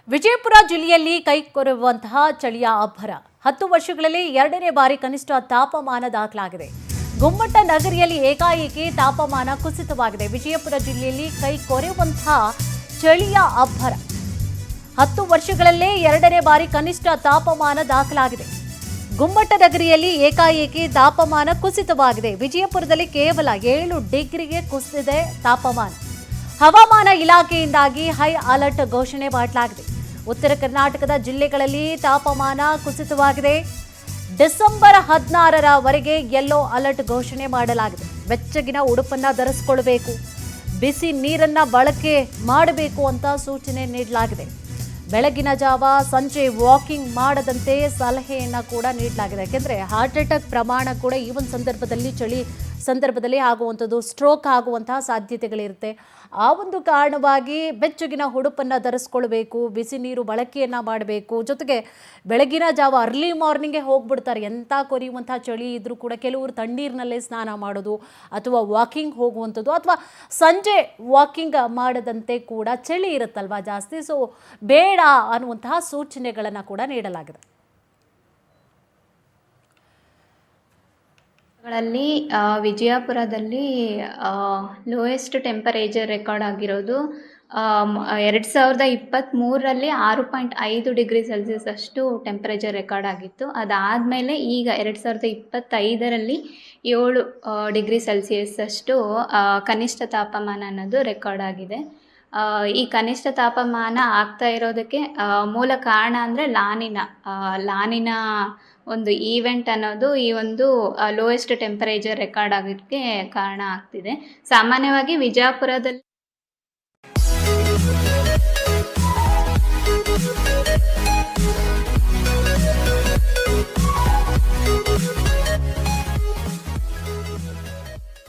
ವಿಜಯಪುರ ಜಿಲ್ಲೆಯಲ್ಲಿ ಕೈಕೊರುವಂತಹ ಚಳಿಯ ಅಬ್ಬರ 10 ವರ್ಷಗಳಲ್ಲಿ ಎರಡನೇ ಬಾರಿ ಕನಿಷ್ಠ ತಾಪಮಾನ ದಾಖಲಾಗಿದೆ. ಗುಮ್ಮಟ ನಗರಿಯಲ್ಲಿ ಏಕಾಏಕಿ ತಾಪಮಾನ ಕುಸಿತವಾಗಿದೆ. ವಿಜಯಪುರ ಜಿಲ್ಲೆಯಲ್ಲಿ ಕೈಕೊರೆಯುವಂತಹ ಚಳಿಯ ಅಬ್ಬರ 10 ವರ್ಷಗಳಲ್ಲೇ ಎರಡನೇ ಬಾರಿ ಕನಿಷ್ಠ ತಾಪಮಾನ ದಾಖಲಾಗಿದೆ. ಗುಮ್ಮಟ ನಗರಿಯಲ್ಲಿ ಏಕಾಏಕಿ ತಾಪಮಾನ ಕುಸಿತವಾಗಿದೆ. ವಿಜಯಪುರದಲ್ಲಿ ಕೇವಲ 7 ಡಿಗ್ರಿಗೆ ಕುಸಿದಿದೆ ತಾಪಮಾನ. ಹವಾಮಾನ ಇಲಾಖೆಯಿಂದಾಗಿ ಹೈ ಅಲರ್ಟ್ ಘೋಷಣೆ ಮಾಡಲಾಗಿದೆ. ಉತ್ತರ ಕರ್ನಾಟಕದ ಜಿಲ್ಲೆಗಳಲ್ಲಿ ತಾಪಮಾನ ಕುಸಿತವಾಗಿದೆ. ಡಿಸೆಂಬರ್ 16ರವರೆಗೆ ಯೆಲ್ಲೋ ಅಲರ್ಟ್ ಘೋಷಣೆ ಮಾಡಲಾಗಿದೆ. ಬೆಚ್ಚಗಿನ ಉಡುಪನ್ನ ಧರಿಸಿಕೊಳ್ಳಬೇಕು, ಬಿಸಿ ನೀರನ್ನ ಬಳಕೆ ಮಾಡಬೇಕು ಅಂತ ಸೂಚನೆ ನೀಡಲಾಗಿದೆ. ಬೆಳಗಿನ ಜಾವ ಸಂಜೆ ವಾಕಿಂಗ್ ಮಾಡದಂತೆ ಸಲಹೆಯನ್ನ ಕೂಡ ನೀಡಲಾಗಿದೆ. ಯಾಕೆಂದರೆ ಹಾರ್ಟ್ ಅಟ್ಯಾಕ್ ಪ್ರಮಾಣ ಕೂಡ ಈ ಒಂದು ಸಂದರ್ಭದಲ್ಲಿ ಚಳಿ ಸಂದರ್ಭದಲ್ಲಿ ಆಗುವಂಥದ್ದು, ಸ್ಟ್ರೋಕ್ ಆಗುವಂತಹ ಸಾಧ್ಯತೆಗಳಿರುತ್ತೆ. ಆ ಒಂದು ಕಾರಣವಾಗಿ ಬೆಚ್ಚಗಿನ ಉಡುಪನ್ನು ಧರಿಸ್ಕೊಳ್ಬೇಕು, ಬಿಸಿ ನೀರು ಬಳಕೆಯನ್ನು ಮಾಡಬೇಕು. ಜೊತೆಗೆ ಬೆಳಗಿನ ಜಾವ ಅರ್ಲಿ ಮಾರ್ನಿಂಗ್ಗೆ ಹೋಗ್ಬಿಡ್ತಾರೆ. ಎಂಥ ಕೊರಿಯುವಂಥ ಚಳಿ ಇದ್ರೂ ಕೂಡ ಕೆಲವರು ತಣ್ಣೀರಿನಲ್ಲೇ ಸ್ನಾನ ಮಾಡೋದು ಅಥವಾ ವಾಕಿಂಗ್ ಹೋಗುವಂಥದ್ದು ಅಥವಾ ಸಂಜೆ ವಾಕಿಂಗ್ ಮಾಡದಂತೆ ಕೂಡ ಚಳಿ ಇರುತ್ತಲ್ವ ಜಾಸ್ತಿ. ಸೊ ಬೇಡ ಅನ್ನುವಂತಹ ಸೂಚನೆಗಳನ್ನು ಕೂಡ ನೀಡಲಾಗಿದೆ. ಗಳಲ್ಲಿ ವಿಜಯಪುರದಲ್ಲಿ ಲೋಯೆಸ್ಟ್ ಟೆಂಪರೇಚರ್ ರೆಕಾರ್ಡ್ ಆಗಿರೋದು 2023ರಲ್ಲಿ 6.5 ಡಿಗ್ರಿ ಸೆಲ್ಸಿಯಸ್ ಅಷ್ಟು ಟೆಂಪರೇಚರ್ ರೆಕಾರ್ಡ್ ಆಗಿತ್ತು. ಅದಾದಮೇಲೆ ಈಗ 2025ರಲ್ಲಿ 7 ಡಿಗ್ರಿ ಸೆಲ್ಸಿಯಸ್ ಅಷ್ಟು ಕನಿಷ್ಠ ತಾಪಮಾನ ಅನ್ನೋದು ರೆಕಾರ್ಡ್ ಆಗಿದೆ. ಈ ಕನಿಷ್ಠ ತಾಪಮಾನ ಆಗ್ತಾ ಇರೋದಕ್ಕೆ ಮೂಲ ಕಾರಣ ಅಂದರೆ ಲಾನಿನ ಒಂದು ಈವೆಂಟ್ ಅನ್ನೋದು ಈ ಒಂದು ಲೋಯೆಸ್ಟ್ ಟೆಂಪರೇಚರ್ ರೆಕಾರ್ಡ್ ಆಗೋದಕ್ಕೆ ಕಾರಣ ಆಗ್ತಿದೆ. ಸಾಮಾನ್ಯವಾಗಿ ವಿಜಯಪುರದಲ್ಲಿ